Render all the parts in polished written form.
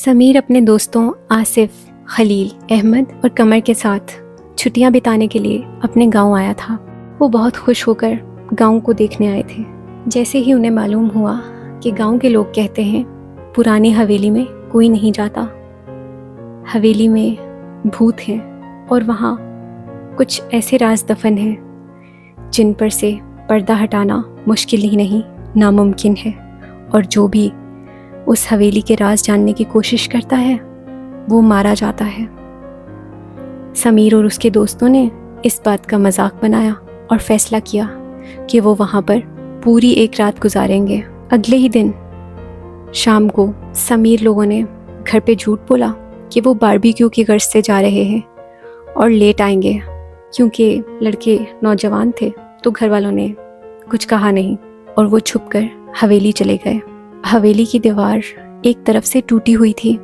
समीर अपने दोस्तों आसिफ, खलील, अहमद और कमर के साथ छुट्टियां बिताने के लिए अपने गांव आया था। वो बहुत खुश होकर गांव को देखने आए थे। जैसे ही उन्हें मालूम हुआ कि गांव के लोग कहते हैं पुरानी हवेली में कोई नहीं जाता, हवेली में भूत हैं और वहाँ कुछ ऐसे राज दफन हैं जिन पर से पर्दा हटाना मुश्किल ही नहीं, नामुमकिन है, और जो भी उस हवेली के राज जानने की कोशिश करता है वो मारा जाता है। समीर और उसके दोस्तों ने इस बात का मजाक बनाया और फैसला किया कि वो वहाँ पर पूरी एक रात गुजारेंगे। अगले ही दिन शाम को समीर लोगों ने घर पे झूठ बोला कि वो बारबेक्यू की गर्ज से जा रहे हैं और लेट आएंगे। क्योंकि लड़के नौजवान थे तो घर वालों ने कुछ कहा नहीं और वो छुपकर हवेली चले गए। हवेली की दीवार एक तरफ से टूटी हुई थी।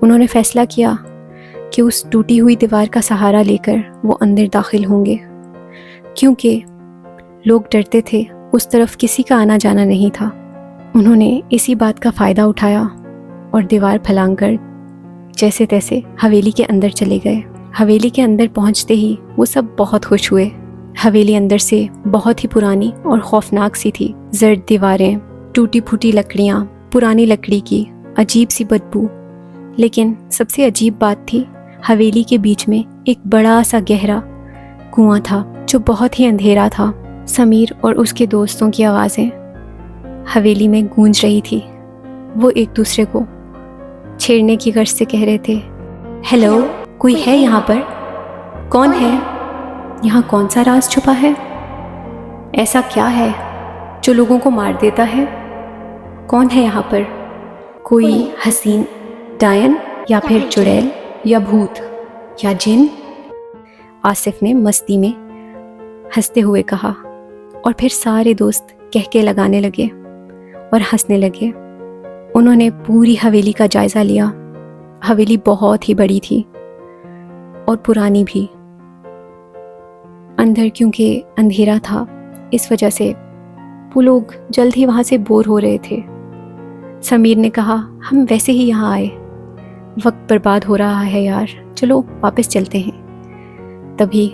उन्होंने फैसला किया कि उस टूटी हुई दीवार का सहारा लेकर वो अंदर दाखिल होंगे, क्योंकि लोग डरते थे, उस तरफ किसी का आना जाना नहीं था। उन्होंने इसी बात का फ़ायदा उठाया और दीवार फलांगकर जैसे तैसे हवेली के अंदर चले गए। हवेली के अंदर पहुंचते ही वो सब बहुत खुश हुए। हवेली अंदर से बहुत ही पुरानी और खौफनाक सी थी। जर्द दीवारें, टूटी फूटी लकड़ियाँ, पुरानी लकड़ी की अजीब सी बदबू। लेकिन सबसे अजीब बात थी, हवेली के बीच में एक बड़ा सा गहरा कुआं था जो बहुत ही अंधेरा था। समीर और उसके दोस्तों की आवाज़ें हवेली में गूंज रही थी। वो एक दूसरे को छेड़ने की गर्ज से कह रहे थे, हेलो, कोई है यहाँ पर? कौन है? यहाँ कौन सा राज छुपा है? ऐसा क्या है जो लोगों को मार देता है? कौन है यहाँ पर? कोई हसीन डायन या फिर चुड़ैल या भूत या जिन? आसिफ ने मस्ती में हंसते हुए कहा और फिर सारे दोस्त कहके लगाने लगे और हंसने लगे। उन्होंने पूरी हवेली का जायज़ा लिया। हवेली बहुत ही बड़ी थी और पुरानी भी। अंदर क्योंकि अंधेरा था, इस वजह से वो लोग जल्द ही वहाँ से बोर हो रहे थे। समीर ने कहा, हम वैसे ही यहाँ आए, वक्त बर्बाद हो रहा है यार, चलो वापस चलते हैं। तभी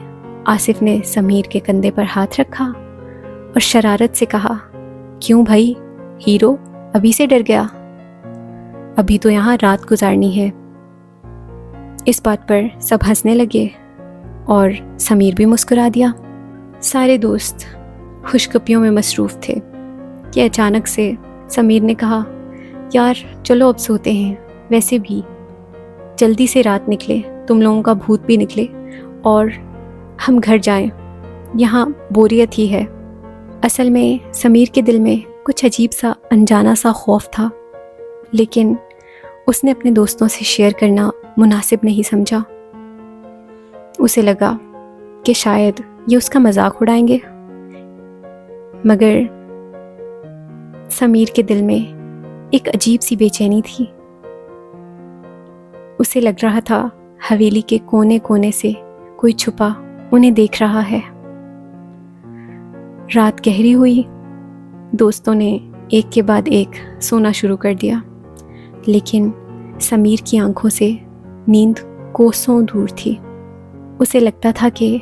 आसिफ ने समीर के कंधे पर हाथ रखा और शरारत से कहा, क्यों भाई हीरो, अभी से डर गया? अभी तो यहाँ रात गुजारनी है। इस बात पर सब हंसने लगे और समीर भी मुस्कुरा दिया। सारे दोस्त खुशगपियों में मसरूफ़ थे कि अचानक से समीर ने कहा, यार चलो अब सोते हैं, वैसे भी जल्दी से रात निकले, तुम लोगों का भूत भी निकले और हम घर जाएं, यहाँ बोरियत ही है। असल में समीर के दिल में कुछ अजीब सा अनजाना सा खौफ था, लेकिन उसने अपने दोस्तों से शेयर करना मुनासिब नहीं समझा। उसे लगा कि शायद ये उसका मजाक उड़ाएंगे, मगर समीर के दिल में एक अजीब सी बेचैनी थी। उसे लग रहा था हवेली के कोने कोने से कोई छुपा उन्हें देख रहा है। रात गहरी हुई। दोस्तों ने एक के बाद एक सोना शुरू कर दिया, लेकिन समीर की आंखों से नींद कोसों दूर थी। उसे लगता था कि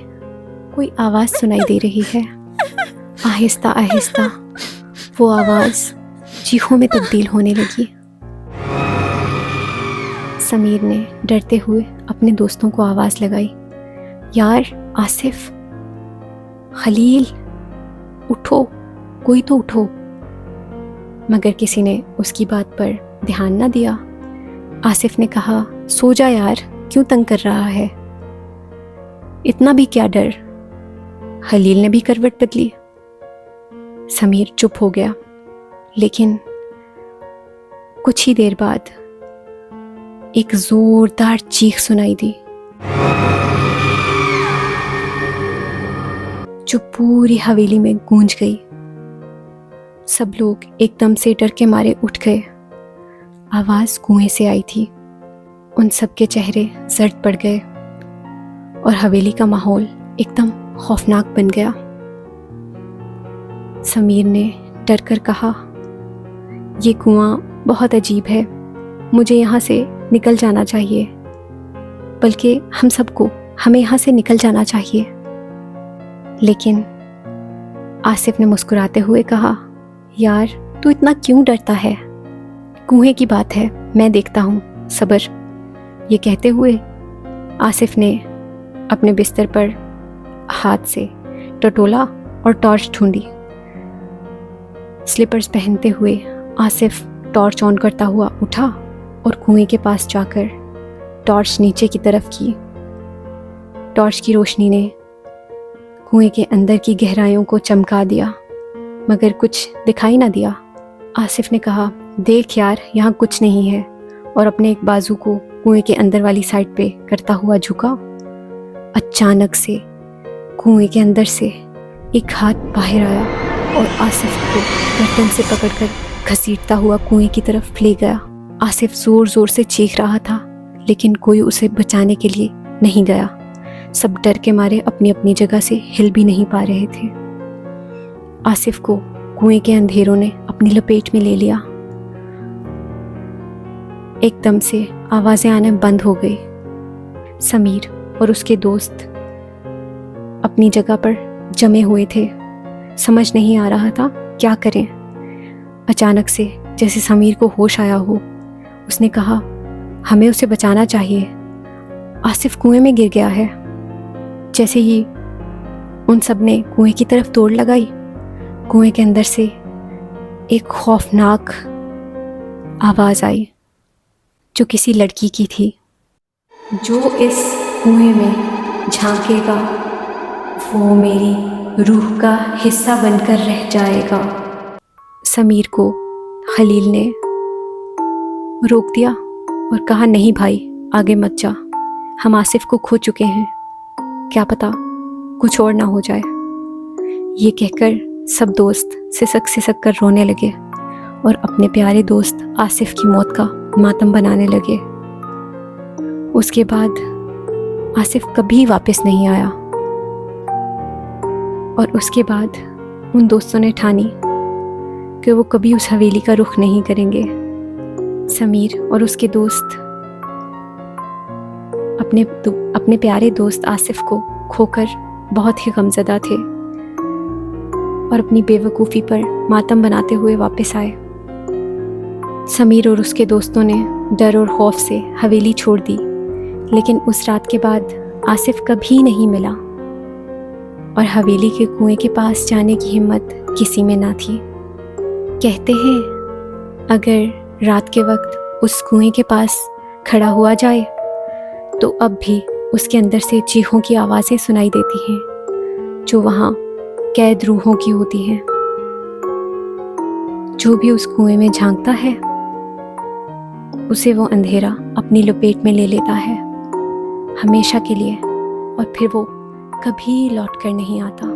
कोई आवाज़ सुनाई दे रही है। आहिस्ता आहिस्ता वो आवाज़ चीखों में तब्दील होने लगी। समीर ने डरते हुए अपने दोस्तों को आवाज़ लगाई, यार आसिफ, खलील, उठो, कोई तो उठो। मगर किसी ने उसकी बात पर ध्यान न दिया। आसिफ ने कहा, सो जा यार, क्यों तंग कर रहा है? इतना भी क्या डर? खलील ने भी करवट बदली। समीर चुप हो गया, लेकिन कुछ ही देर बाद एक जोरदार चीख सुनाई दी जो पूरी हवेली में गूंज गई। सब लोग एकदम से डर के मारे उठ गए। आवाज़ कुएं से आई थी। उन सब के चेहरे जर्द पड़ गए और हवेली का माहौल एकदम खौफनाक बन गया। समीर ने डर कर कहा, ये कुआं बहुत अजीब है, मुझे यहाँ से निकल जाना चाहिए, बल्कि हम सबको हमें यहाँ से निकल जाना चाहिए। लेकिन आसिफ ने मुस्कुराते हुए कहा, यार तू इतना क्यों डरता है? कुएं की बात है, मैं देखता हूँ, सब्र। ये कहते हुए आसिफ ने अपने बिस्तर पर हाथ से टटोला और टॉर्च ढूंढी। स्लीपर्स पहनते हुए आसिफ टॉर्च ऑन करता हुआ उठा और कुएं के पास जाकर टॉर्च नीचे की तरफ की। टॉर्च की रोशनी ने कुएं के अंदर की गहराइयों को चमका दिया, मगर कुछ दिखाई ना दिया। आसिफ ने कहा, देख यार, यहाँ कुछ नहीं है, और अपने एक बाजू को कुएं के अंदर वाली साइड पे करता हुआ झुका। अचानक से कुएं के अंदर से एक हाथ बाहर आया और आसिफ को गर्दन से पकड़कर घसीटता हुआ कुएं की तरफ ले गया। आसिफ जोर जोर से चीख रहा था, लेकिन कोई उसे बचाने के लिए नहीं गया। सब डर के मारे अपनी अपनी जगह से हिल भी नहीं पा रहे थे। आसिफ को कुएं के अंधेरों ने अपनी लपेट में ले लिया। एकदम से आवाजें आने बंद हो गई। समीर और उसके दोस्त अपनी जगह पर जमे हुए थे। समझ नहीं आ रहा था क्या करें। अचानक से जैसे समीर को होश आया हो, उसने कहा, हमें उसे बचाना चाहिए, आसिफ कुएं में गिर गया है। जैसे ही उन सब ने कुएं की तरफ दौड़ लगाई, कुएं के अंदर से एक खौफनाक आवाज़ आई, जो किसी लड़की की थी। जो इस कुएं में झांकेगा वो मेरी रूह का हिस्सा बनकर रह जाएगा। समीर को खलील ने रोक दिया और कहा, नहीं भाई, आगे मत जा, हम आसिफ को खो चुके हैं, क्या पता कुछ और ना हो जाए। ये कहकर सब दोस्त सिसक सिसक कर रोने लगे और अपने प्यारे दोस्त आसिफ की मौत का मातम बनाने लगे। उसके बाद आसिफ कभी वापस नहीं आया और उसके बाद उन दोस्तों ने ठानी कि वो कभी उस हवेली का रुख नहीं करेंगे। समीर और उसके दोस्त अपने प्यारे दोस्त आसिफ को खोकर बहुत ही गमज़दा थे और अपनी बेवकूफ़ी पर मातम बनाते हुए वापस आए। समीर और उसके दोस्तों ने डर और खौफ से हवेली छोड़ दी, लेकिन उस रात के बाद आसिफ कभी नहीं मिला और हवेली के कुएं के पास जाने की हिम्मत किसी में ना थी। कहते हैं, अगर रात के वक्त उस कुएं के पास खड़ा हुआ जाए तो अब भी उसके अंदर से चीखों की आवाज़ें सुनाई देती हैं, जो वहाँ कैद रूहों की होती हैं। जो भी उस कुएं में झांकता है, उसे वो अंधेरा अपनी लपेट में ले लेता है हमेशा के लिए, और फिर वो कभी लौट कर नहीं आता।